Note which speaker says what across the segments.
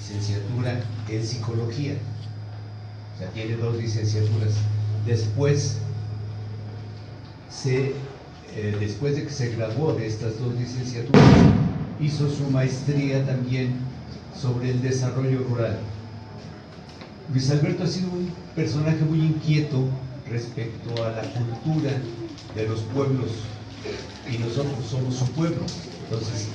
Speaker 1: licenciatura en psicología, o sea, tiene 2 licenciaturas. Después después de que se graduó de estas 2 licenciaturas, hizo su maestría también sobre el desarrollo rural. Luis Alberto ha sido un personaje muy inquieto respecto a la cultura de los pueblos, y nosotros somos su pueblo. Entonces,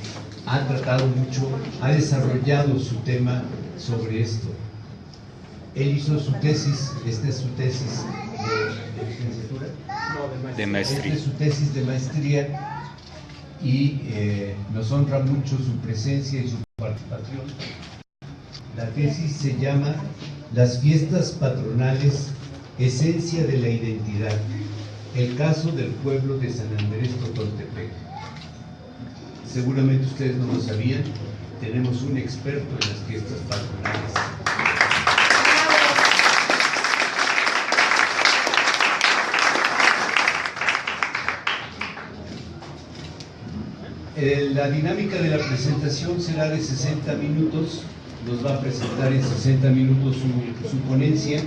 Speaker 1: ha tratado mucho, ha desarrollado su tema sobre esto. Él hizo su tesis, esta es su tesis de licenciatura,
Speaker 2: de maestría.
Speaker 1: Esta es su tesis de maestría, y nos honra mucho su presencia y su participación. La tesis se llama Las fiestas patronales, esencia de la identidad, el caso del pueblo de San Andrés Totoltepec. Seguramente ustedes no lo sabían, tenemos un experto en las fiestas patronales. La dinámica de la presentación será de 60 minutos, nos va a presentar en 60 minutos su ponencia.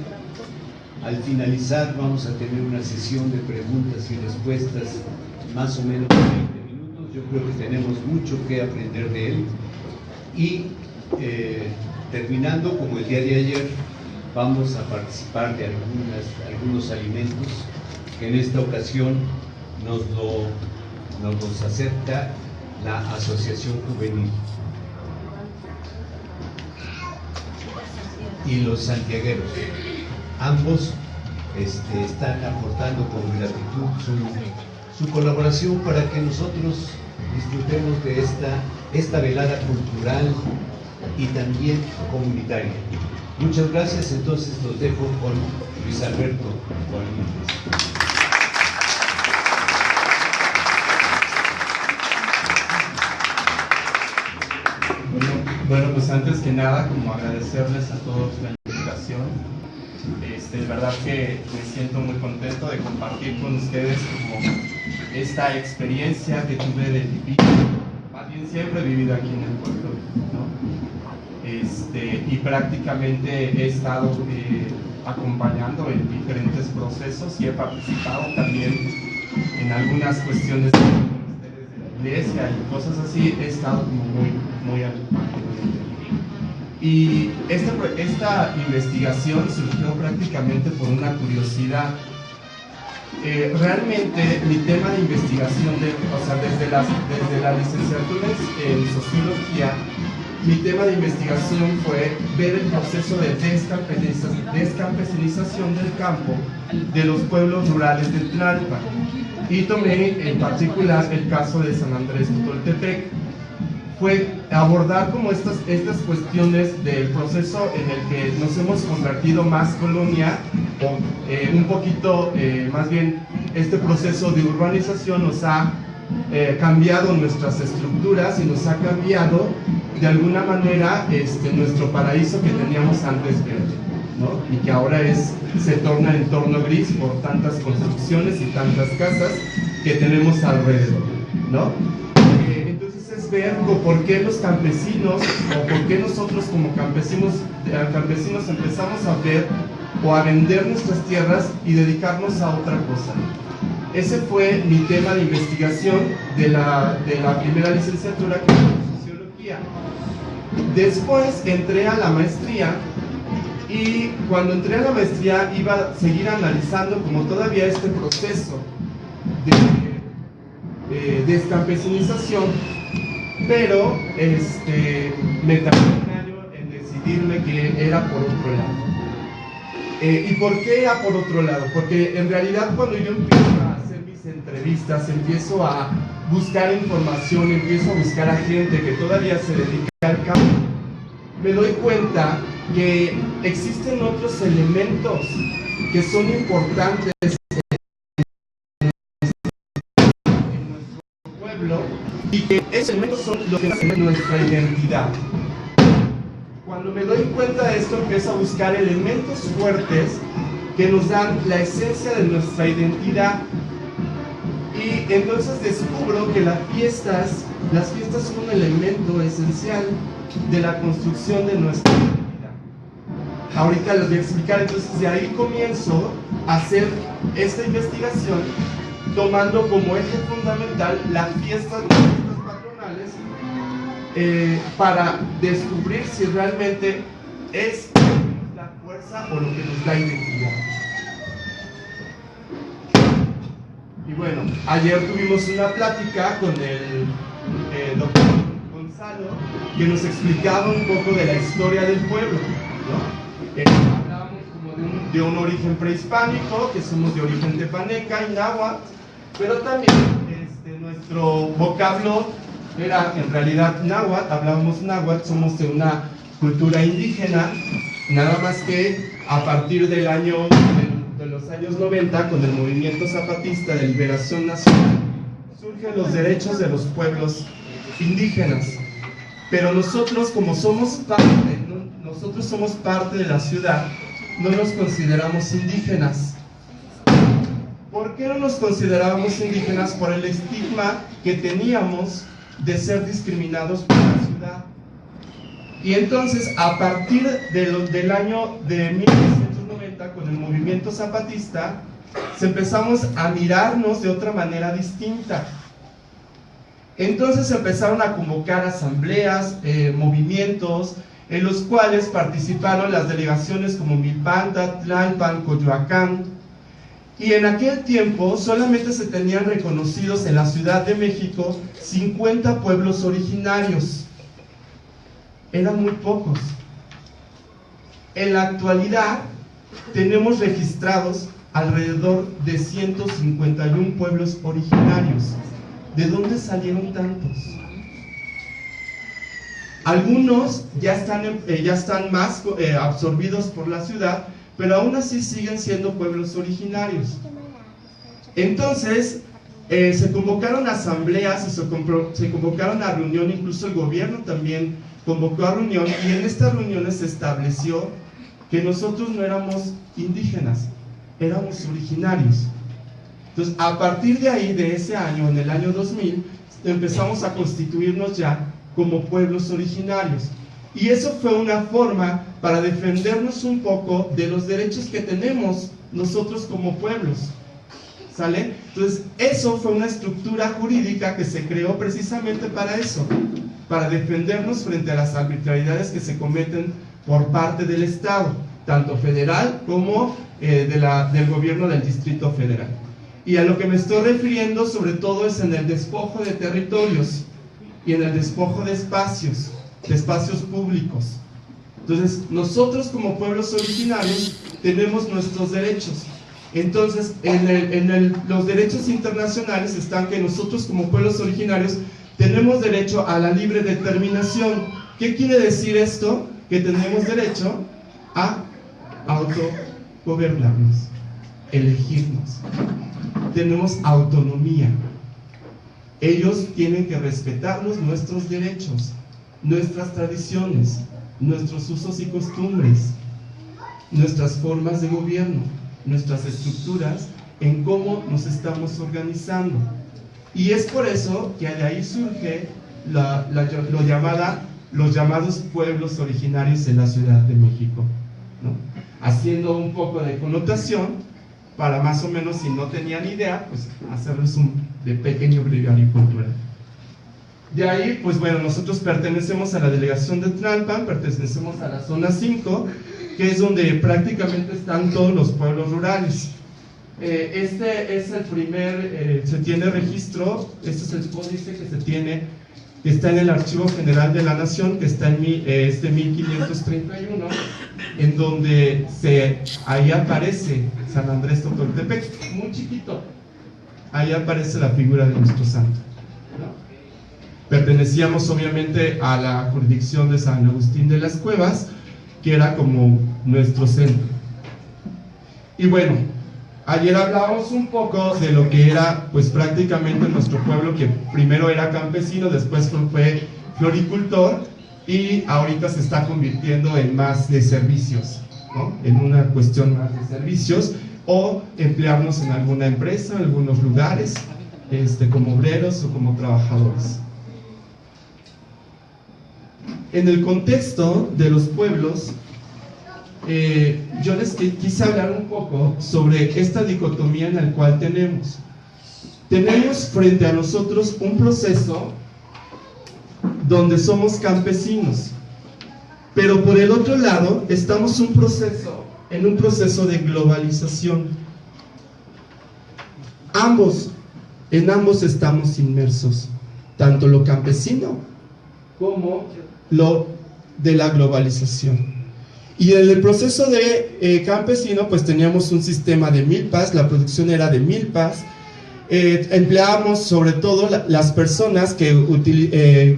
Speaker 1: Al finalizar vamos a tener una sesión de preguntas y respuestas, más o menos de 20 minutos. Yo creo que tenemos mucho que aprender de él. Y terminando, como el día de ayer, vamos a participar de algunos alimentos que en esta ocasión nos los acepta la Asociación Juvenil y los santiagueros. Ambos están aportando con gratitud su colaboración para que nosotros disfrutemos de esta velada cultural y también comunitaria. Muchas gracias. Entonces los dejo con Luis Alberto Bolívar.
Speaker 3: Bueno, pues antes que nada, como agradecerles a todos la invitación. De verdad que me siento muy contento de compartir con ustedes como esta experiencia que tuve de vivir. Más bien siempre he vivido aquí en el pueblo, ¿no? Y prácticamente he estado acompañando en diferentes procesos y he participado también en algunas cuestiones de la iglesia y cosas así. He estado como muy al y esta investigación surgió prácticamente por una curiosidad. Realmente mi tema de investigación, desde la licenciatura en sociología, mi tema de investigación fue ver el proceso de descampesinización del campo de los pueblos rurales de Tlalpan, y tomé en particular el caso de San Andrés Totoltepec. Fue abordar como estas cuestiones del proceso en el que nos hemos convertido más colonia, o un poquito, más bien, este proceso de urbanización nos ha cambiado nuestras estructuras y nos ha cambiado de alguna manera nuestro paraíso que teníamos antes verde, ¿no? Y que ahora se torna en entorno gris por tantas construcciones y tantas casas que tenemos alrededor, ¿no? Ver por qué los campesinos, o por qué nosotros como campesinos empezamos a ver o a vender nuestras tierras y dedicarnos a otra cosa. Ese fue mi tema de investigación de la primera licenciatura, que fue sociología. Después entré a la maestría, y cuando entré a la maestría iba a seguir analizando como todavía este proceso de descampesinización. Pero me tardé un año en decidirme que era por otro lado. ¿Y por qué era por otro lado? Porque en realidad cuando yo empiezo a hacer mis entrevistas, empiezo a buscar información, empiezo a buscar a gente que todavía se dedica al campo, me doy cuenta que existen otros elementos que son importantes en nuestro pueblo, y que esos elementos son los que hacen nuestra identidad. Cuando me doy cuenta de esto, empiezo a buscar elementos fuertes que nos dan la esencia de nuestra identidad, y entonces descubro que las fiestas son un elemento esencial de la construcción de nuestra vida. Ahorita les voy a explicar, entonces de ahí comienzo a hacer esta investigación, tomando como eje fundamental las fiestas patronales, para descubrir si realmente es la fuerza o lo que nos da identidad. Y bueno, ayer tuvimos una plática con el doctor Gonzalo, que nos explicaba un poco de la historia del pueblo, ¿no? Hablábamos como de un origen prehispánico, que somos de origen tepaneca y náhuatl, pero también nuestro vocablo era en realidad náhuatl, hablábamos náhuatl, somos de una cultura indígena, nada más que a partir del año de los años 90, con el movimiento zapatista de liberación nacional, surgen los derechos de los pueblos indígenas. Pero nosotros, como somos parte de la ciudad, no nos consideramos indígenas. ¿Por qué no nos considerábamos indígenas? Por el estigma que teníamos de ser discriminados por la ciudad. Y entonces, a partir del año de 1990, con el movimiento zapatista, empezamos a mirarnos de otra manera distinta. Entonces empezaron a convocar asambleas, movimientos, en los cuales participaron las delegaciones como Milpalta, Tlalpan, Coyoacán. Y en aquel tiempo solamente se tenían reconocidos en la Ciudad de México 50 pueblos originarios. Eran muy pocos. En la actualidad tenemos registrados alrededor de 151 pueblos originarios. ¿De dónde salieron tantos? Algunos ya están más absorbidos por la ciudad, pero aún así siguen siendo pueblos originarios. Entonces, se convocaron asambleas, se convocaron a reunión, incluso el gobierno también convocó a reunión, y en estas reuniones se estableció que nosotros no éramos indígenas, éramos originarios. Entonces, a partir de ahí, de ese año, en el año 2000, empezamos a constituirnos ya como pueblos originarios. Y eso fue una forma para defendernos un poco de los derechos que tenemos nosotros como pueblos. ¿Sale? Entonces, eso fue una estructura jurídica que se creó precisamente para eso, para defendernos frente a las arbitrariedades que se cometen por parte del Estado, tanto federal como del gobierno del Distrito Federal. Y a lo que me estoy refiriendo sobre todo es en el despojo de territorios y en el despojo de espacios públicos. Entonces, nosotros como pueblos originarios tenemos nuestros derechos. Entonces, los derechos internacionales están que nosotros como pueblos originarios tenemos derecho a la libre determinación. ¿Qué quiere decir esto? Que tenemos derecho a autogobernarnos, elegirnos. Tenemos autonomía. Ellos tienen que respetarnos nuestros derechos, nuestras tradiciones, nuestros usos y costumbres, nuestras formas de gobierno, nuestras estructuras, en cómo nos estamos organizando. Y es por eso que de ahí surge los llamados pueblos originarios en la Ciudad de México, ¿no? Haciendo un poco de connotación, para más o menos, si no tenían idea, pues hacerles un pequeño breviario cultural. De ahí, pues bueno, nosotros pertenecemos a la delegación de Tlalpan, pertenecemos a la zona 5, que es donde prácticamente están todos los pueblos rurales. Este es el primer, se tiene registro, este es el códice que se tiene, que está en el Archivo General de la Nación, que está en 1531, en donde ahí aparece San Andrés Totoltepec, muy chiquito, ahí aparece la figura de nuestro santo, ¿no? Pertenecíamos obviamente a la jurisdicción de San Agustín de las Cuevas, que era como nuestro centro. Y bueno, ayer hablábamos un poco de lo que era pues prácticamente nuestro pueblo, que primero era campesino, después fue floricultor, y ahorita se está convirtiendo en más de servicios, ¿no? En una cuestión más de servicios, o emplearnos en alguna empresa, en algunos lugares, como obreros o como trabajadores. en el contexto de los pueblos, yo les quise hablar un poco sobre esta dicotomía en la cual tenemos. Tenemos frente a nosotros un proceso donde somos campesinos, pero por el otro lado estamos en un proceso de globalización. En ambos estamos inmersos, tanto lo campesino como lo de la globalización. Y en el proceso de campesino, pues teníamos un sistema de milpas, la producción era de milpas, empleábamos sobre todo las personas que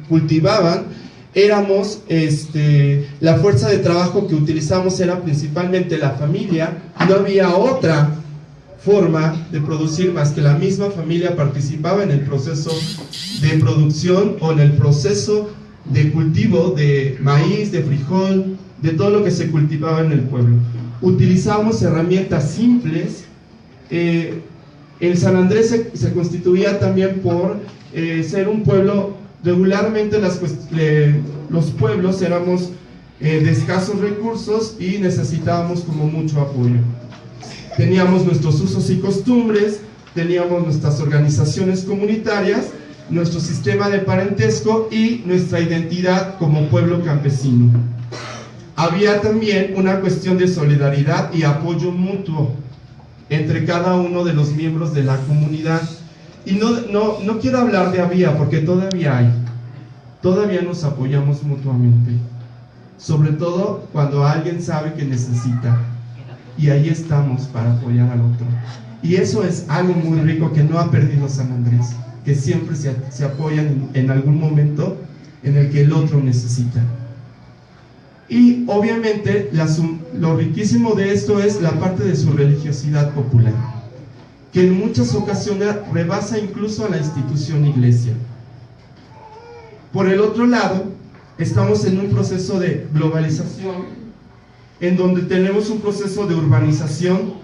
Speaker 3: cultivaban, éramos, la fuerza de trabajo que utilizábamos era principalmente la familia, no había otra forma de producir más que la misma familia participaba en el proceso de producción o en el proceso de cultivo de maíz, de frijol, de todo lo que se cultivaba en el pueblo. Utilizamos herramientas simples. El San Andrés se constituía también por ser un pueblo. Regularmente los pueblos éramos de escasos recursos y necesitábamos como mucho apoyo. Teníamos nuestros usos y costumbres, teníamos nuestras organizaciones comunitarias, nuestro sistema de parentesco y nuestra identidad como pueblo campesino. Había también una cuestión de solidaridad y apoyo mutuo entre cada uno de los miembros de la comunidad. Y no quiero hablar de había, porque todavía nos apoyamos mutuamente, sobre todo cuando alguien sabe que necesita, y ahí estamos para apoyar al otro. Y eso es algo muy rico que no ha perdido San Andrés, que siempre se apoyan en algún momento en el que el otro necesita. Y obviamente lo riquísimo de esto es la parte de su religiosidad popular, que en muchas ocasiones rebasa incluso a la institución iglesia. Por el otro lado, estamos en un proceso de globalización, en donde tenemos un proceso de urbanización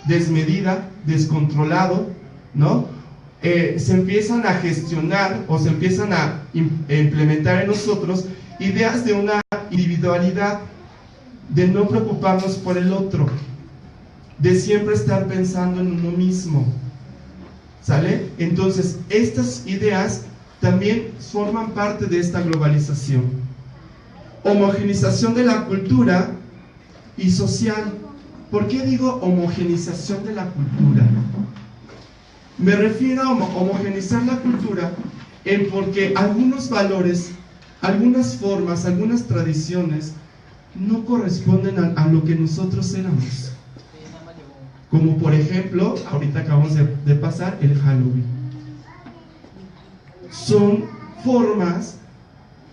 Speaker 3: desmedida, descontrolado, ¿no? Se empiezan a gestionar o se empiezan a implementar en nosotros ideas de una individualidad, de no preocuparnos por el otro, de siempre estar pensando en uno mismo, ¿sale? Entonces, estas ideas también forman parte de esta globalización. Homogenización de la cultura y social. ¿Por qué digo homogenización de la cultura? Me refiero a homogenizar la cultura en porque algunos valores, algunas formas, algunas tradiciones no corresponden a lo que nosotros éramos. Como por ejemplo, ahorita acabamos de pasar el Halloween. Son formas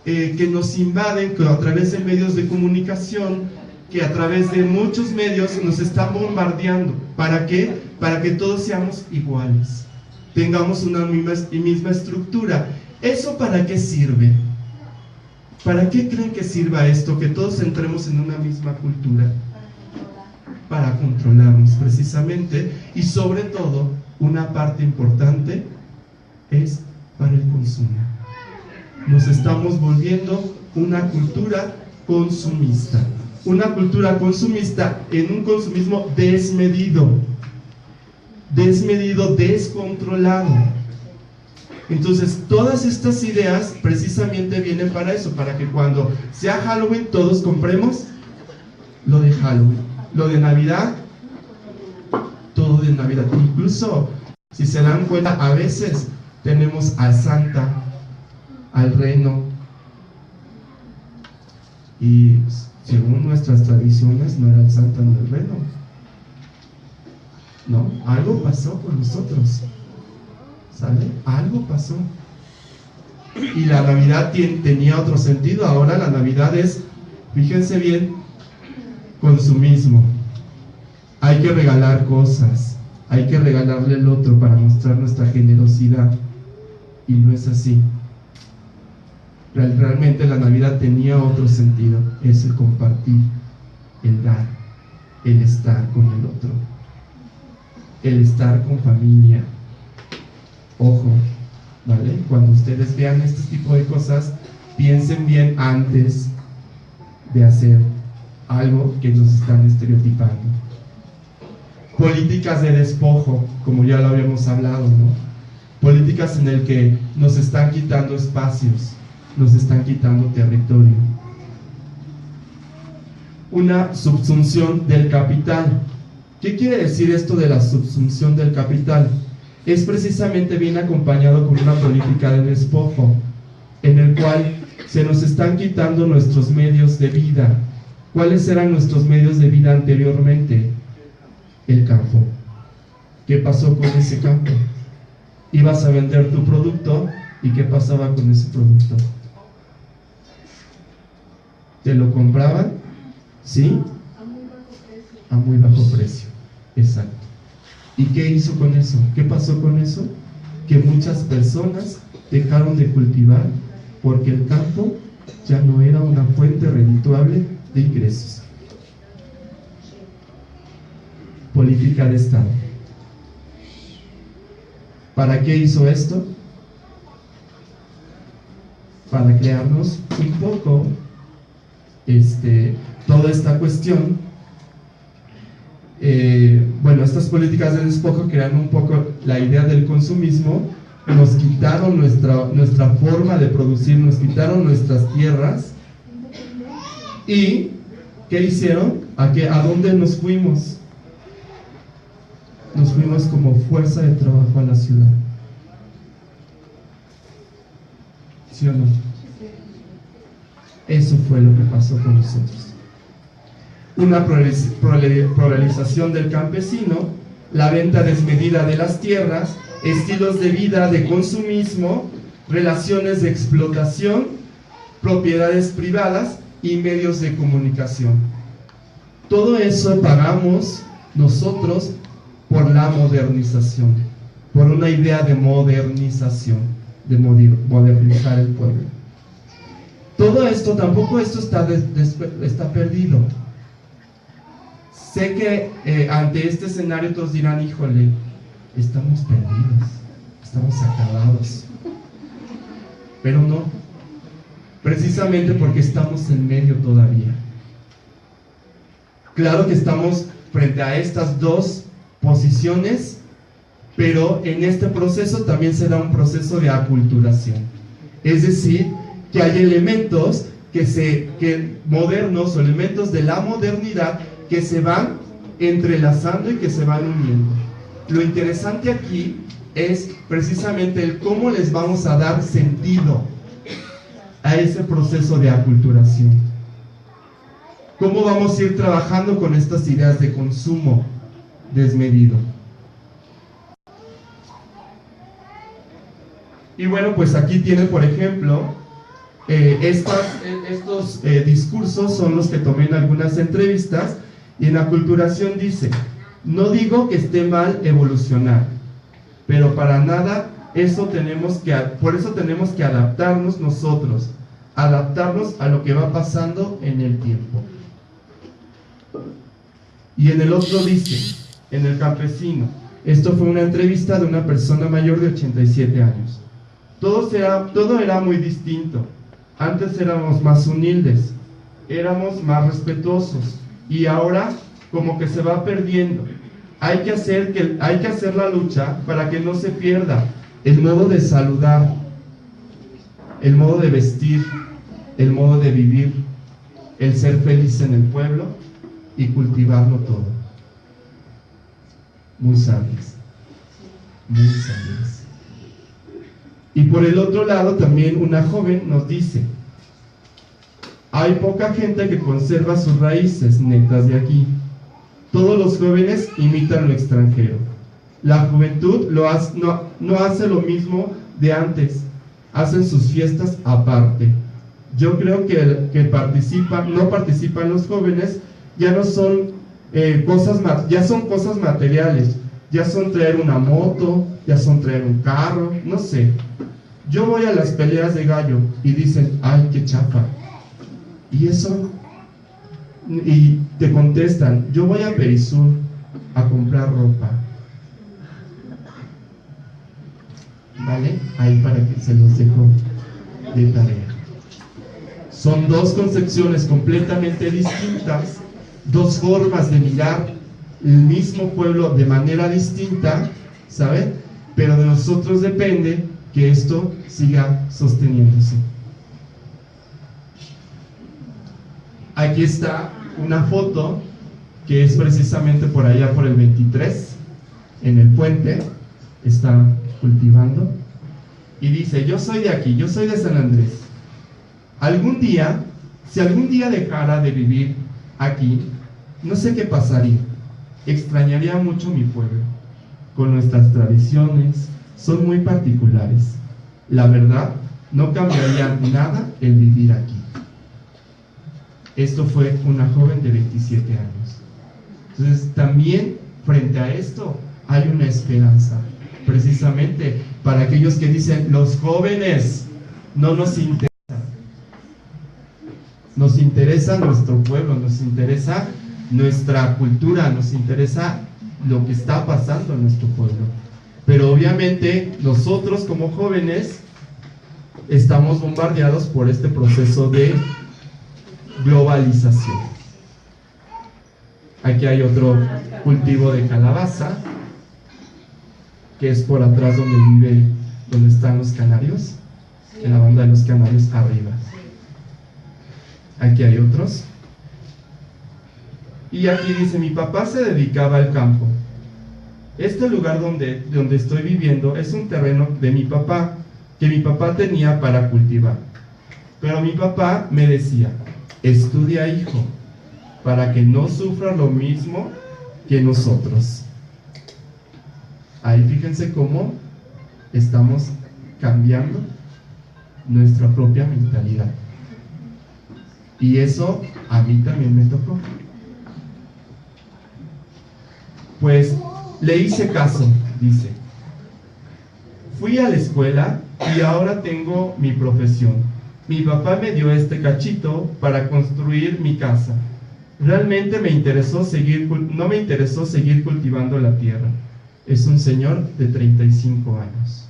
Speaker 3: que nos invaden, que a través de medios de comunicación, que a través de muchos medios nos están bombardeando. ¿Para qué? Para que todos seamos iguales, tengamos una misma estructura. ¿Eso para qué sirve? ¿Para qué creen que sirva esto? Que todos entremos en una misma cultura. Para controlarnos precisamente, y sobre todo, una parte importante es para el consumo. Nos estamos volviendo una cultura consumista. Una cultura consumista en un consumismo desmedido, descontrolado. Entonces, todas estas ideas precisamente vienen para eso, para que cuando sea Halloween todos compremos lo de Halloween, lo de Navidad, todo de Navidad. Incluso, si se dan cuenta, a veces tenemos al Santa, al Reno, y según nuestras tradiciones no era el Santa ni el Reno. No, algo pasó con nosotros, ¿sale? Algo pasó. Y la Navidad tenía otro sentido. Ahora la Navidad es, fíjense bien, consumismo. Hay que regalar cosas, hay que regalarle al otro para mostrar nuestra generosidad. Y no es así. Realmente la Navidad tenía otro sentido, es el compartir, el dar, el estar con el otro, el estar con familia. Ojo, ¿vale? Cuando ustedes vean este tipo de cosas, Piensen bien antes de hacer algo que nos están estereotipando. Políticas de despojo, como ya lo habíamos hablado, ¿no? Políticas en el que nos están quitando espacios, nos están quitando territorio. Una subsunción del capital. ¿Qué quiere decir esto de la subsunción del capital? Es precisamente bien acompañado con una política de despojo, en el cual se nos están quitando nuestros medios de vida. ¿Cuáles eran nuestros medios de vida anteriormente? El campo. ¿Qué pasó con ese campo? Ibas a vender tu producto, ¿y qué pasaba con ese producto? ¿Te lo compraban? ¿Sí? A muy bajo precio. Exacto. ¿Y qué hizo con eso? ¿Qué pasó con eso? Que muchas personas dejaron de cultivar porque el campo ya no era una fuente redituable de ingresos. Política de Estado. ¿Para qué hizo esto? Para crearnos un poco toda esta cuestión. Bueno, estas políticas de despojo crean un poco la idea del consumismo, nos quitaron nuestra forma de producir, nos quitaron nuestras tierras. ¿Y qué hicieron? ¿A dónde nos fuimos? Nos fuimos como fuerza de trabajo a la ciudad. ¿Sí o no? Eso fue lo que pasó con nosotros. Una proliferación del campesino, la venta desmedida de las tierras, estilos de vida de consumismo, relaciones de explotación, propiedades privadas y medios de comunicación. Todo eso pagamos nosotros por la modernización, por una idea de modernización, de modernizar el pueblo. Todo esto, tampoco esto está perdido. Sé que ante este escenario todos dirán, híjole, estamos perdidos, estamos acabados. Pero no, precisamente porque estamos en medio todavía. Claro que estamos frente a estas dos posiciones, pero en este proceso también se da un proceso de aculturación. Es decir, que hay elementos modernos o elementos de la modernidad que se van entrelazando y que se van uniendo. Lo interesante aquí es precisamente el cómo les vamos a dar sentido a ese proceso de aculturación. Cómo vamos a ir trabajando con estas ideas de consumo desmedido. Y bueno, pues aquí tiene, por ejemplo, estos discursos son los que tomé en algunas entrevistas. Y en aculturación dice: no digo que esté mal evolucionar, pero para nada por eso tenemos que adaptarnos nosotros, adaptarnos a lo que va pasando en el tiempo. Y en el otro dice, en el campesino, esto fue una entrevista de una persona mayor de 87 años. Todo era muy distinto. Antes éramos más humildes, éramos más respetuosos. Y ahora como que se va perdiendo. Hay que hacer la lucha para que no se pierda el modo de saludar, el modo de vestir, el modo de vivir, el ser feliz en el pueblo y cultivarlo todo. Muy sabios, muy sabios. Y por el otro lado también una joven nos dice: hay poca gente que conserva sus raíces netas de aquí. Todos los jóvenes imitan lo extranjero. La juventud no hace lo mismo de antes. Hacen sus fiestas aparte. Yo creo que no participan los jóvenes, ya son cosas materiales. Ya son traer una moto, ya son traer un carro, no sé. Yo voy a las peleas de gallo y dicen: ay, qué chafa. ¿Y eso? Y te contestan: yo voy a Perisur a comprar ropa. ¿Vale? Ahí para que se los dejo de tarea. Son dos concepciones completamente distintas, dos formas de mirar el mismo pueblo de manera distinta, ¿saben? Pero de nosotros depende que esto siga sosteniéndose. Aquí está una foto que es precisamente por allá por el 23, en el puente, está cultivando y dice: yo soy de aquí, yo soy de San Andrés. Algún día, si algún día dejara de vivir aquí, no sé qué pasaría. Extrañaría mucho mi pueblo. Con nuestras tradiciones, son muy particulares. La verdad, no cambiaría nada el vivir aquí. Esto fue una joven de 27 años. Entonces, también frente a esto hay una esperanza, precisamente para aquellos que dicen: los jóvenes no nos interesan. Nos interesa nuestro pueblo, nos interesa nuestra cultura, nos interesa lo que está pasando en nuestro pueblo. Pero obviamente nosotros como jóvenes estamos bombardeados por este proceso de globalización. Aquí hay otro cultivo de calabaza, que es por atrás donde están los canarios, en la banda de los canarios arriba. Aquí hay otros. Y aquí dice: mi papá se dedicaba al campo. Este lugar donde estoy viviendo es un terreno de mi papá, que mi papá tenía para cultivar. Pero mi papá me decía: estudia, hijo, para que no sufra lo mismo que nosotros. Ahí fíjense cómo estamos cambiando nuestra propia mentalidad. Y eso a mí también me tocó. Pues le hice caso, dice. Fui a la escuela y ahora tengo mi profesión. Mi papá me dio este cachito para construir mi casa. Realmente no me interesó seguir cultivando la tierra. Es un señor de 35 años.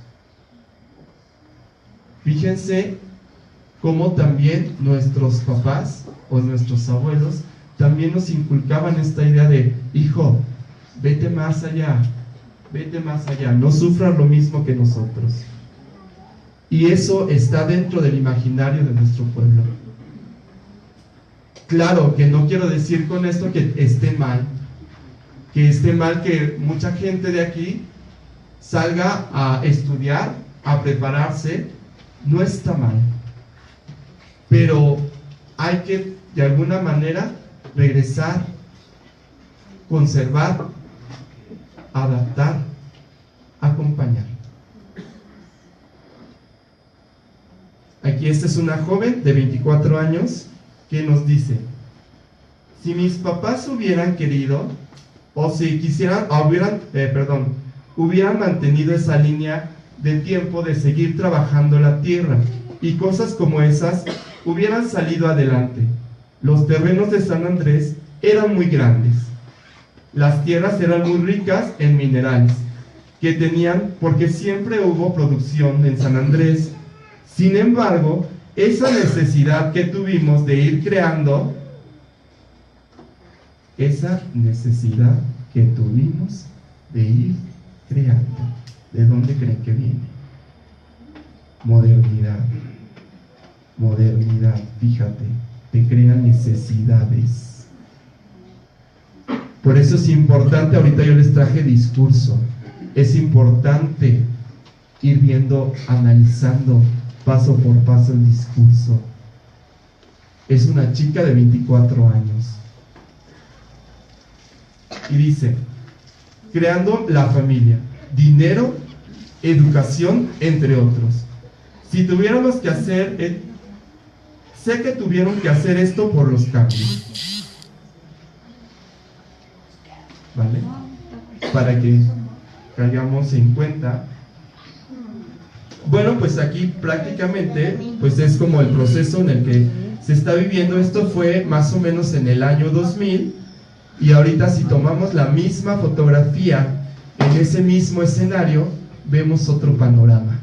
Speaker 3: Fíjense cómo también nuestros papás o nuestros abuelos también nos inculcaban esta idea de: hijo, vete más allá, no sufras lo mismo que nosotros. Y eso está dentro del imaginario de nuestro pueblo. Claro que no quiero decir con esto que esté mal, que mucha gente de aquí salga a estudiar, a prepararse. No está mal, pero hay que de alguna manera regresar, conservar, adaptar, acompañar. Aquí esta es una joven de 24 años que nos dice: si mis papás hubieran querido, o si quisieran, hubieran mantenido esa línea de tiempo de seguir trabajando la tierra, y cosas como esas hubieran salido adelante. Los terrenos de San Andrés eran muy grandes. Las tierras eran muy ricas en minerales que tenían, porque siempre hubo producción en San Andrés. Sin embargo, esa necesidad que tuvimos de ir creando, ¿de dónde creen que viene? Modernidad, fíjate, te crean necesidades. Por eso es importante, ahorita yo les traje discurso, es importante ir viendo, analizando paso por paso el discurso. Es una chica de 24 años. Y dice: creando la familia, dinero, educación, entre otros. Si tuviéramos que hacer, sé que tuvieron que hacer esto por los cambios, ¿vale? Para que caigamos en cuenta. Bueno, pues aquí prácticamente pues es como el proceso en el que se está viviendo. Esto fue más o menos en el año 2000, y ahorita si tomamos la misma fotografía en ese mismo escenario, vemos otro panorama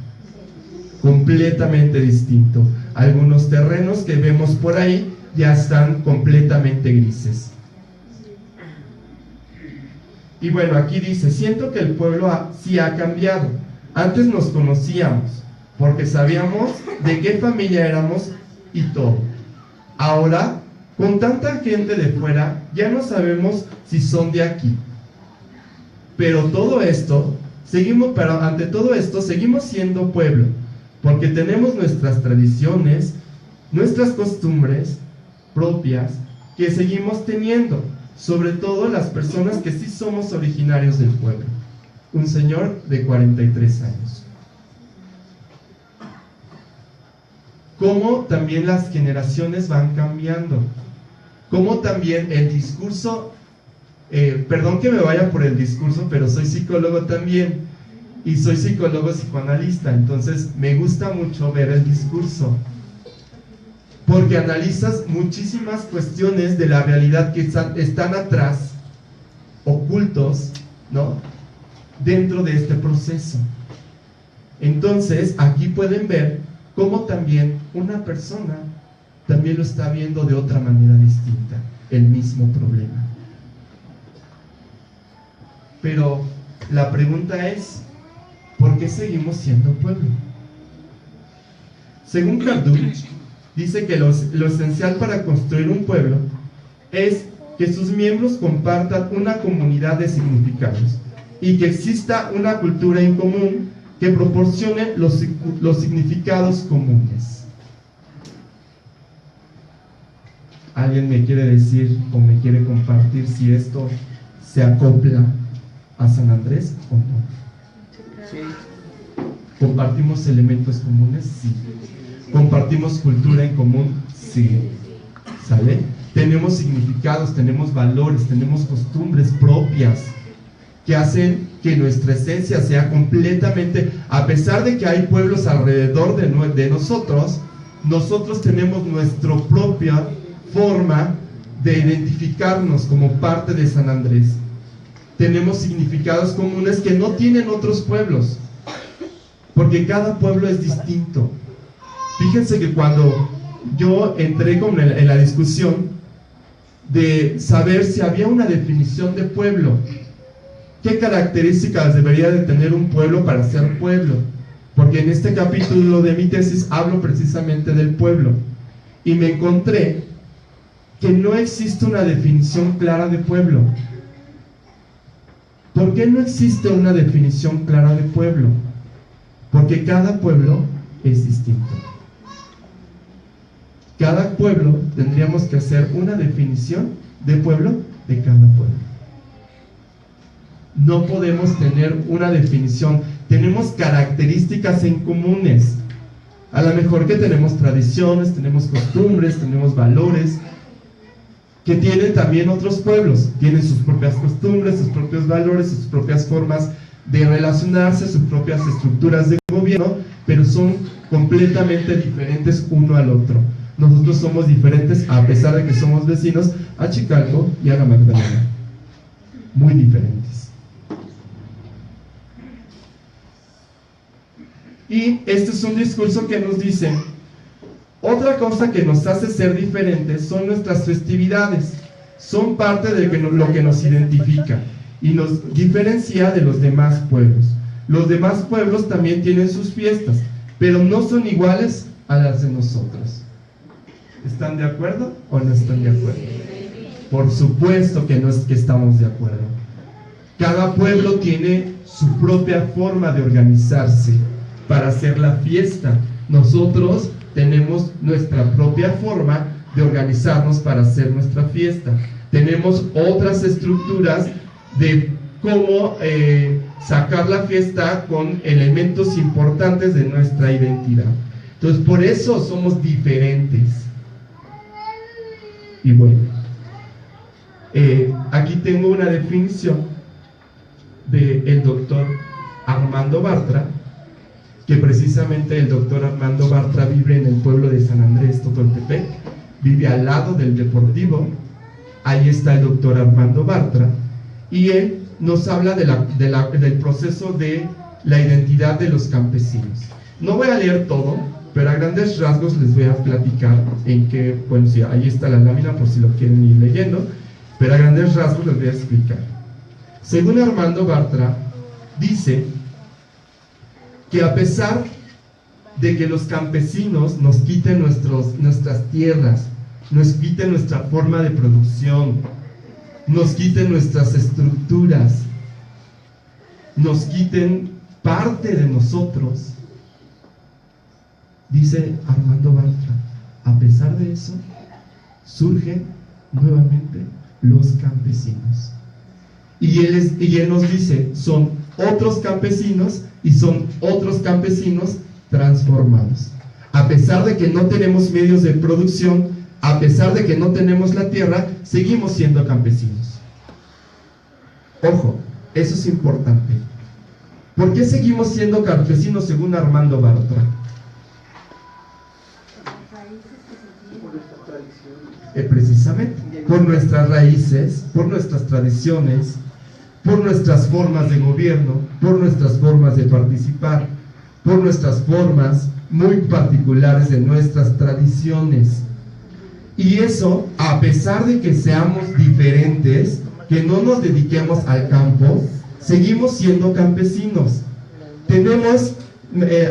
Speaker 3: completamente distinto. Algunos terrenos que vemos por ahí ya están completamente grises. Y bueno, aquí dice, siento que el pueblo sí ha cambiado. Antes nos conocíamos, porque sabíamos de qué familia éramos y todo. Ahora, con tanta gente de fuera, ya no sabemos si son de aquí. Pero ante todo esto, seguimos siendo pueblo, porque tenemos nuestras tradiciones, nuestras costumbres propias, que seguimos teniendo, sobre todo las personas que sí somos originarios del pueblo. Un señor de 43 años. Cómo también las generaciones van cambiando, cómo también el discurso, perdón que me vaya por el discurso, pero soy psicólogo también, y soy psicólogo psicoanalista, entonces me gusta mucho ver el discurso, porque analizas muchísimas cuestiones de la realidad que están atrás, ocultos, ¿no?, dentro de este proceso. Entonces, aquí pueden ver cómo también una persona también lo está viendo de otra manera distinta, el mismo problema. Pero la pregunta es, ¿por qué seguimos siendo pueblo? Según Kardec, dice que lo esencial para construir un pueblo es que sus miembros compartan una comunidad de significados y que exista una cultura en común que proporcione los significados comunes. ¿Alguien me quiere decir o me quiere compartir si esto se acopla a San Andrés o no?
Speaker 2: Sí.
Speaker 3: ¿Compartimos elementos comunes? Sí. ¿Compartimos cultura en común? Sí. ¿Sale? Tenemos significados, tenemos valores, tenemos costumbres propias que hacen que nuestra esencia sea completamente, a pesar de que hay pueblos alrededor de nosotros tenemos nuestra propia forma de identificarnos como parte de San Andrés. Tenemos significados comunes que no tienen otros pueblos, porque cada pueblo es distinto. Fíjense que cuando yo entré en la discusión de saber si había una definición de pueblo, ¿qué características debería de tener un pueblo para ser pueblo? Porque en este capítulo de mi tesis hablo precisamente del pueblo, y me encontré que no existe una definición clara de pueblo. ¿Por qué no existe una definición clara de pueblo? Porque cada pueblo es distinto. Cada pueblo tendríamos que hacer una definición de pueblo de cada pueblo. No podemos tener una definición. Tenemos características en comunes. A lo mejor que tenemos tradiciones, tenemos costumbres, tenemos valores que tienen también otros pueblos. Tienen sus propias costumbres, sus propios valores, sus propias formas de relacionarse, sus propias estructuras de gobierno, pero son completamente diferentes uno al otro. Nosotros somos diferentes a pesar de que somos vecinos a Chicalco y a la Magdalena. Muy diferentes. Y este es un discurso que nos dice, otra cosa que nos hace ser diferentes son nuestras festividades. Son parte de lo que nos identifica y nos diferencia de los demás pueblos. Los demás pueblos también tienen sus fiestas, pero no son iguales a las de nosotros. ¿Están de acuerdo o no están de acuerdo? Por supuesto que no es que estamos de acuerdo. Cada pueblo tiene su propia forma de organizarse para hacer la fiesta. Nosotros tenemos nuestra propia forma de organizarnos para hacer nuestra fiesta. Tenemos otras estructuras de cómo sacar la fiesta con elementos importantes de nuestra identidad. Entonces, por eso somos diferentes. Y bueno, aquí tengo una definición del doctor Armando Bartra, que precisamente el doctor Armando Bartra vive en el pueblo de San Andrés Totoltepec, vive al lado del Deportivo. Ahí está el doctor Armando Bartra, y él nos habla del proceso de la identidad de los campesinos. No voy a leer todo, pero a grandes rasgos les voy a platicar en qué, bueno, sí, ahí está la lámina por si lo quieren ir leyendo, pero a grandes rasgos les voy a explicar. Según Armando Bartra, dice que a pesar de que los campesinos nos quiten nuestras tierras, nos quiten nuestra forma de producción, nos quiten nuestras estructuras, nos quiten parte de nosotros, dice Armando Bartra, a pesar de eso, surgen nuevamente los campesinos. Y él nos dice, son otros campesinos y son otros campesinos transformados. A pesar de que no tenemos medios de producción, a pesar de que no tenemos la tierra, seguimos siendo campesinos. Ojo, eso es importante. ¿Por qué seguimos siendo campesinos según Armando Bartra? Precisamente, por nuestras raíces, por nuestras tradiciones, por nuestras formas de gobierno, por nuestras formas de participar, por nuestras formas muy particulares de nuestras tradiciones. Y eso, a pesar de que seamos diferentes, que no nos dediquemos al campo, seguimos siendo campesinos. Tenemos,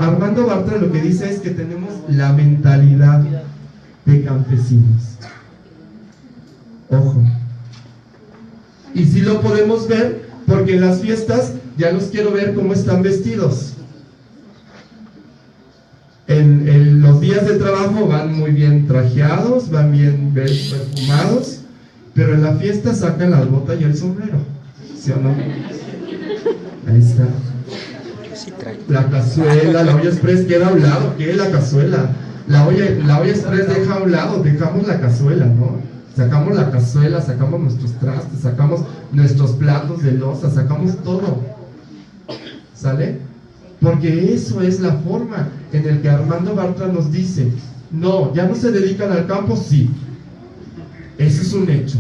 Speaker 3: Armando Bartra lo que dice es que tenemos la mentalidad de campesinos. Ojo. Y sí lo podemos ver, porque en las fiestas ya los quiero ver cómo están vestidos. En los días de trabajo van muy bien trajeados, van bien perfumados, pero en la fiesta sacan la bota y el sombrero, ¿sí o no? Ahí está. La cazuela, la olla express queda a un lado. ¿Qué es la cazuela? La olla express deja a un lado, dejamos la cazuela, ¿no? Sacamos la cazuela, sacamos nuestros trastes, sacamos nuestros platos de loza, sacamos todo. ¿Sale? Porque eso es la forma en la que Armando Bartra nos dice, no, ya no se dedican al campo, sí. Eso es un hecho.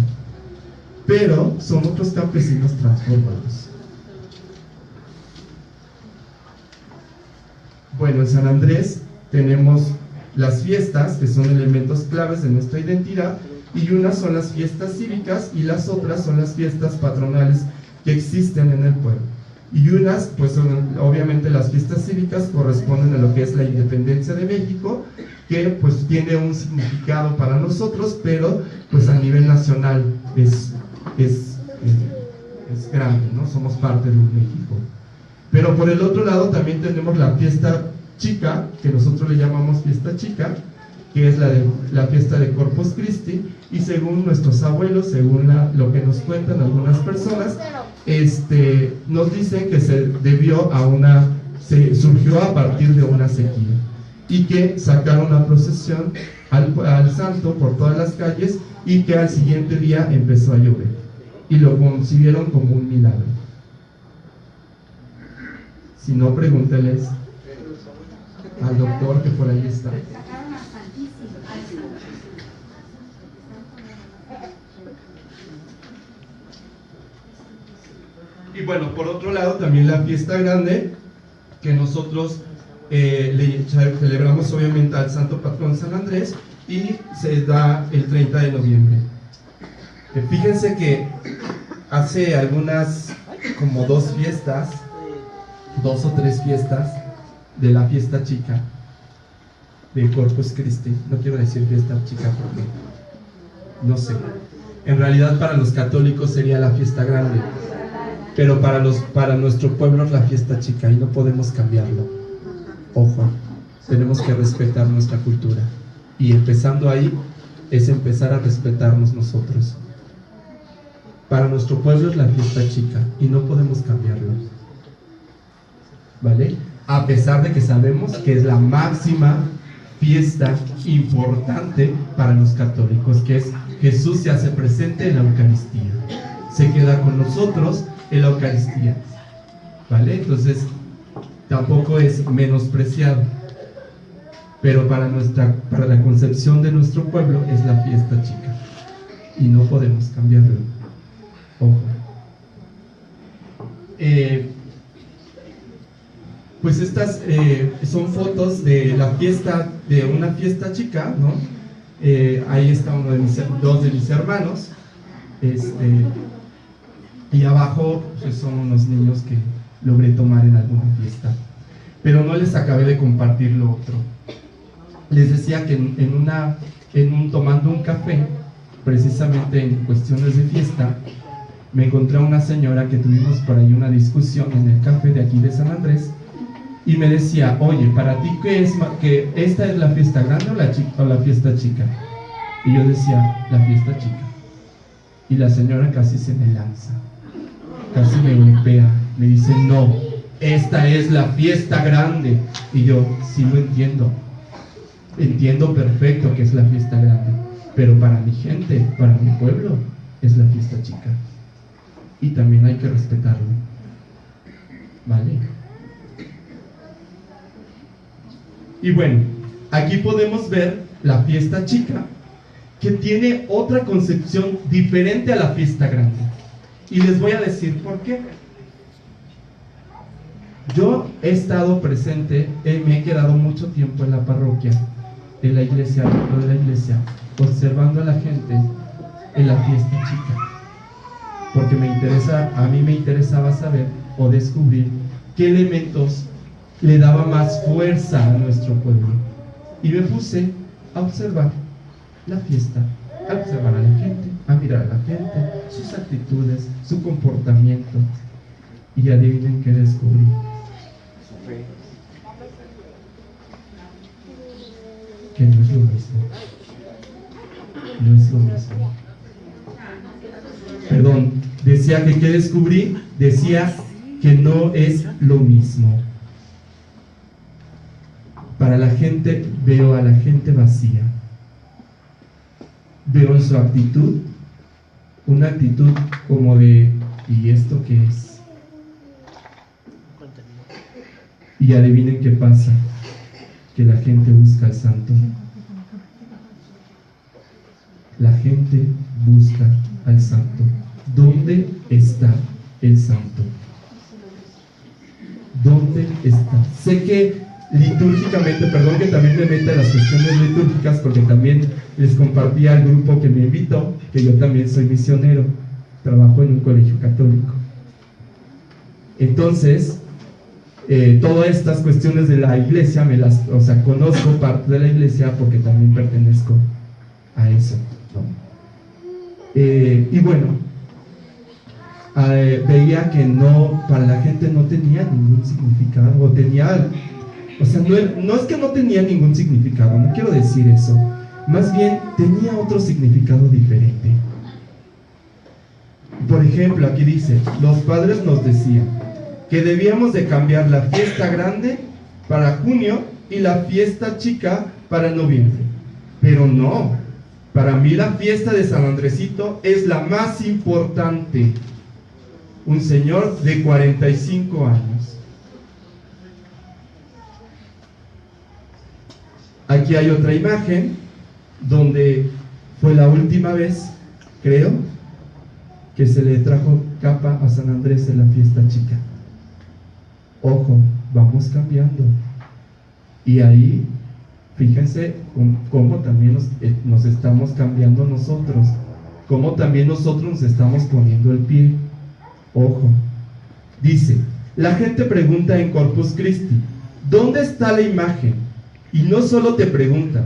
Speaker 3: Pero son otros campesinos transformados. Bueno, en San Andrés tenemos las fiestas, que son elementos claves de nuestra identidad, y unas son las fiestas cívicas y las otras son las fiestas patronales que existen en el pueblo. Y unas, pues obviamente las fiestas cívicas corresponden a lo que es la independencia de México, que pues tiene un significado para nosotros, pero pues a nivel nacional es grande, ¿no? Somos parte de un México. Pero por el otro lado también tenemos la fiesta chica, que nosotros le llamamos fiesta chica, que es la fiesta de Corpus Christi, y según nuestros abuelos, según lo que nos cuentan algunas personas, nos dicen que surgió a partir de una sequía, y que sacaron la procesión al santo por todas las calles, y que al siguiente día empezó a llover, y lo concibieron como un milagro. Si no, pregúnteles al doctor que por ahí está. Y bueno, por otro lado también la fiesta grande, que nosotros le celebramos obviamente al santo patrón San Andrés, y se da el 30 de noviembre. Fíjense que hace como 2 o 3 fiestas de la fiesta chica de Corpus Christi. No quiero decir fiesta chica porque no sé, en realidad para los católicos sería la fiesta grande, pero para nuestro pueblo es la fiesta chica, y no podemos cambiarlo. Ojo, tenemos que respetar nuestra cultura, y empezando ahí es empezar a respetarnos nosotros. Para nuestro pueblo es la fiesta chica y no podemos cambiarlo, ¿vale? A pesar de que sabemos que es la máxima fiesta importante para los católicos, que es Jesús se hace presente en la Eucaristía, se queda con nosotros en la Eucaristía, ¿vale? Entonces tampoco es menospreciado, pero para la concepción de nuestro pueblo es la fiesta chica y no podemos cambiarlo. Ojo. pues estas son fotos de la fiesta, de una fiesta chica, ¿no? Ahí está dos de mis hermanos, y abajo pues, son unos niños que logré tomar en alguna fiesta, pero no les acabé de compartir lo otro. Les decía que tomando un café, precisamente en cuestiones de fiesta, me encontré a una señora que tuvimos por ahí una discusión en el café de aquí de San Andrés, y me decía, oye, ¿para ti qué es que esta es la fiesta grande o la fiesta chica? Y yo decía, la fiesta chica. Y la señora casi se me lanza, casi me golpea, me dice, no, esta es la fiesta grande. Y yo, sí lo entiendo perfecto que es la fiesta grande, pero para mi gente, para mi pueblo, es la fiesta chica. Y también hay que respetarlo, ¿vale? Y bueno, aquí podemos ver la fiesta chica, que tiene otra concepción diferente a la fiesta grande. Y les voy a decir por qué. Yo he estado presente, me he quedado mucho tiempo en la parroquia, en la iglesia, dentro de la iglesia, observando a la gente en la fiesta chica. Porque a mí me interesaba saber o descubrir qué elementos le daba más fuerza a nuestro pueblo. Y me puse a observar la fiesta, a observar a la gente, a mirar a la gente, sus actitudes, su comportamiento. Y adivinen qué descubrí. Que no es lo mismo. No es lo mismo. Perdón, decía que ¿qué descubrí? Decía que no es lo mismo. Para la gente, veo a la gente vacía. Veo en su actitud, una actitud como de, ¿y esto qué es? Y adivinen qué pasa, que la gente busca al santo. La gente busca al santo. ¿Dónde está el santo? ¿Dónde está? Sé que litúrgicamente, perdón que también me meta en las cuestiones litúrgicas, porque también les compartí al grupo que me invitó, que yo también soy misionero, trabajo en un colegio católico. Entonces, todas estas cuestiones de la iglesia, conozco parte de la iglesia porque también pertenezco a eso, ¿no? Y bueno, veía que para la gente no tenía ningún significado, no es que no tenía ningún significado, no quiero decir eso, más bien tenía otro significado diferente. Por ejemplo, aquí dice, los padres nos decían que debíamos de cambiar la fiesta grande para junio y la fiesta chica para noviembre. Pero no, para mí la fiesta de San Andresito es la más importante. Un señor de 45 años. Aquí hay otra imagen donde fue la última vez, creo, que se le trajo capa a San Andrés en la fiesta chica. Ojo, vamos cambiando. Y ahí, fíjense cómo también nos estamos cambiando nosotros, cómo también nosotros nos estamos poniendo el pie. Ojo, dice, la gente pregunta en Corpus Christi, ¿dónde está la imagen? Y no solo te preguntan,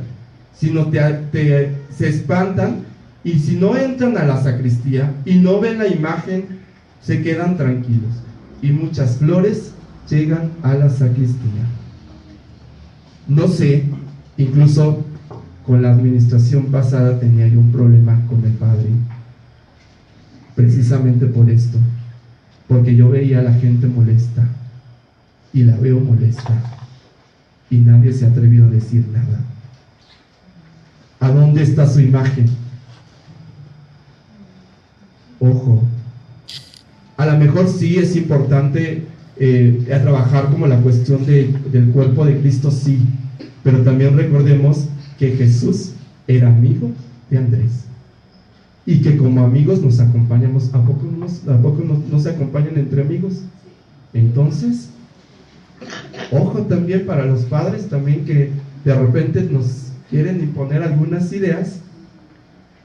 Speaker 3: sino se espantan, y si no entran a la sacristía y no ven la imagen, se quedan tranquilos. Y muchas flores llegan a la sacristía. No sé, incluso con la administración pasada tenía yo un problema con el padre, precisamente por esto, porque yo veía a la gente molesta, y la veo molesta, y nadie se ha atrevido a decir nada. ¿A dónde está su imagen? Ojo, a lo mejor sí es importante trabajar como la cuestión del cuerpo de Cristo, sí, pero también recordemos que Jesús era amigo de Andrés, y que como amigos nos acompañamos. ¿A poco no se acompañan entre amigos? Entonces, Ojo también para los padres también que de repente nos quieren imponer algunas ideas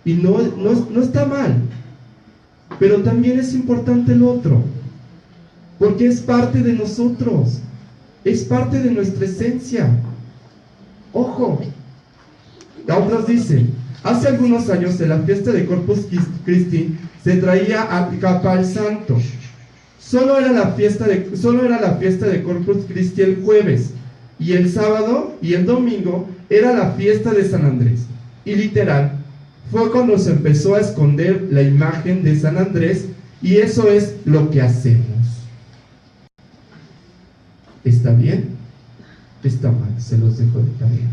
Speaker 3: y no está mal, pero también es importante el otro, porque es parte de nosotros, es parte de nuestra esencia. Ojo, la otra dice, hace algunos años en la fiesta de Corpus Christi se traía a capa al santo. Solo era la fiesta de Corpus Christi el jueves, y el sábado y el domingo era la fiesta de San Andrés. Y literal, fue cuando se empezó a esconder la imagen de San Andrés, y eso es lo que hacemos. ¿Está bien? Está mal, se los dejo de tarea.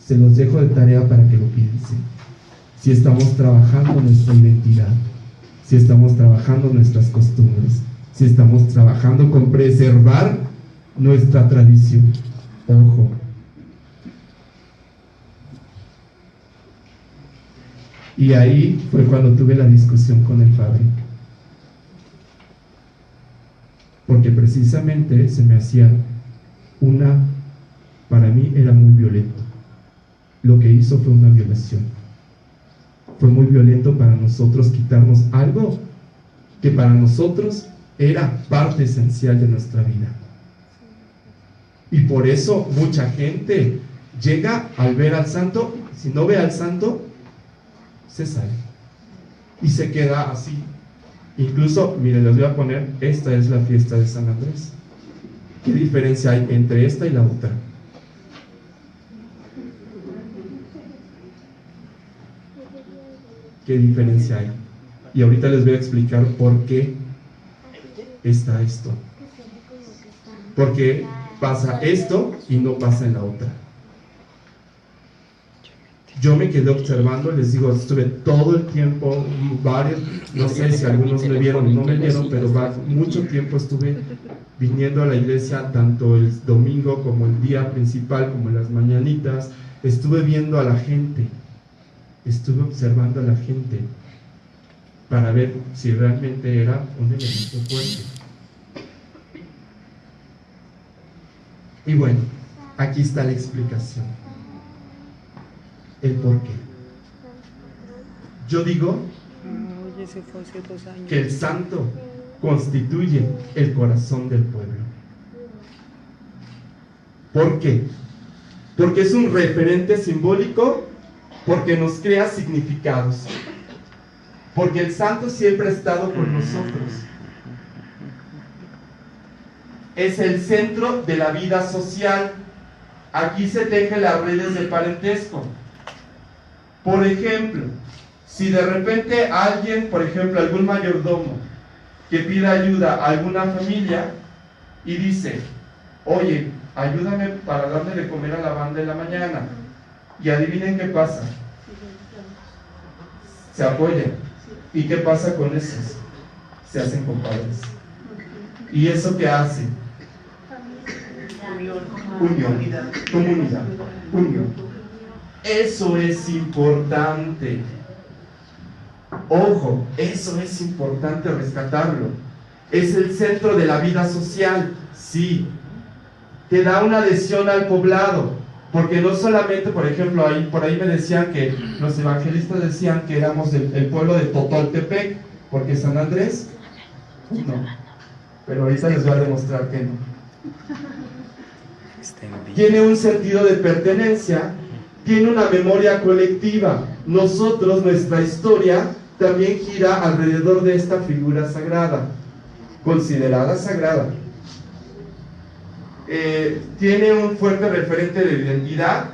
Speaker 3: Se los dejo de tarea para que lo piensen. Si estamos trabajando nuestra identidad, si estamos trabajando nuestras costumbres, si estamos trabajando con preservar nuestra tradición. Ojo. Y ahí fue cuando tuve la discusión con el padre. Porque precisamente se me hacía para mí era muy violento. Lo que hizo fue una violación. Fue muy violento para nosotros quitarnos algo que para nosotros era parte esencial de nuestra vida. Y por eso mucha gente llega al ver al santo, si no ve al santo, se sale y se queda así. Incluso, miren, les voy a poner, esta es la fiesta de San Andrés. ¿Qué diferencia hay entre esta y la otra? ¿Qué diferencia hay? Y ahorita les voy a explicar por qué está esto. Porque pasa esto y no pasa en la otra. Yo me quedé observando, les digo, estuve todo el tiempo, no sé si algunos me vieron o no me vieron, pero mucho tiempo estuve viniendo a la iglesia, tanto el domingo como el día principal, como en las mañanitas. Estuve viendo a la gente, estuve observando a la gente para ver si realmente era un elemento fuerte. Y bueno, aquí está la explicación. El por qué. Yo digo que el santo constituye el corazón del pueblo. ¿Por qué? Porque es un referente simbólico, porque nos crea significados, porque el santo siempre ha estado con nosotros. Es el centro de la vida social. Aquí se tejen las redes de parentesco. Por ejemplo, si de repente alguien, por ejemplo, algún mayordomo que pida ayuda a alguna familia y dice, oye, ayúdame para darle de comer a la banda en la mañana, y adivinen qué pasa, se apoyan. ¿Y qué pasa con esos? Se hacen compadres. ¿Y eso qué hace? Unión, comunidad, unión. Eso es importante. Ojo, eso es importante rescatarlo. Es el centro de la vida social, sí. Te da una adhesión al poblado, porque no solamente, por ejemplo, por ahí me decían que los evangelistas decían que éramos el pueblo de Totoltepec, porque San Andrés, no. Pero ahorita les voy a demostrar que no. Tiene un sentido de pertenencia, tiene una memoria colectiva. Nosotros, nuestra historia también gira alrededor de esta figura sagrada, considerada sagrada. Tiene un fuerte referente de identidad,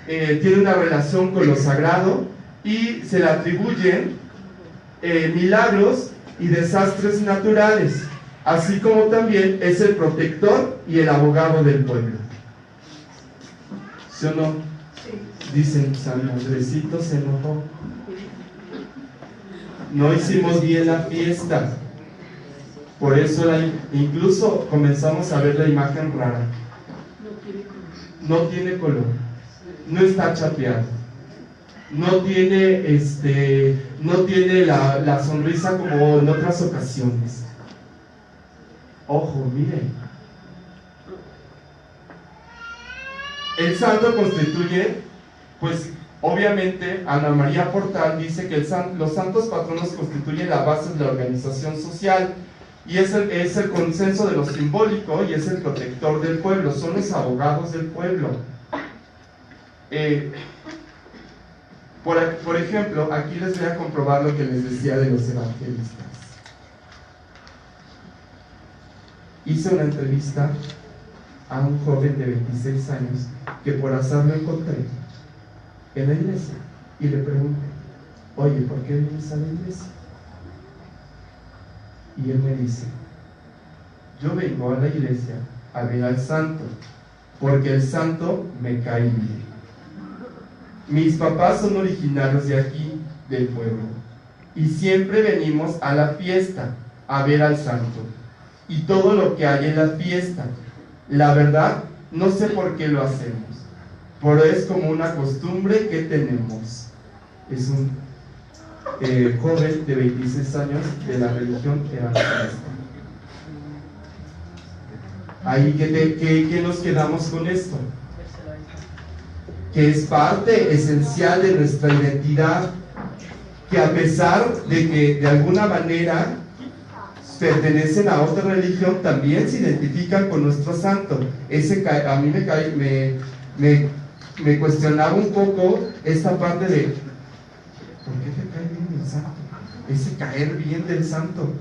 Speaker 3: tiene una relación con lo sagrado y se le atribuyen milagros y desastres naturales, así como también es el protector y el abogado del pueblo. ¿Sí o no? Dicen, San Andresito se enojó. No hicimos bien la fiesta. Por eso incluso comenzamos a ver la imagen rara. No tiene color. No está chapeado. No tiene la sonrisa como en otras ocasiones. Ojo, miren. El santo constituye, pues obviamente Ana María Portal dice que los santos patronos constituyen la base de la organización social y es el consenso de lo simbólico y es el protector del pueblo, son los abogados del pueblo. Por ejemplo, aquí les voy a comprobar lo que les decía de los evangelistas. Hice una entrevista a un joven de 26 años que por azar lo encontré en la iglesia y le pregunté, oye, ¿por qué vienes a la iglesia? Y él me dice, yo vengo a la iglesia a ver al santo, porque el santo me cae bien. Mis papás son originarios de aquí, del pueblo, y siempre venimos a la fiesta a ver al santo y todo lo que hay en la fiesta. La verdad, no sé por qué lo hacemos, pero es como una costumbre que tenemos. Es un joven de 26 años de la religión evangelista. Ahí que nos quedamos con esto, que es parte esencial de nuestra identidad, que a pesar de que de alguna manera pertenecen a otra religión, también se identifican con nuestro santo. A mí me cuestionaba un poco esta parte de ¿por qué te cae bien el santo? Ese caer bien del santo.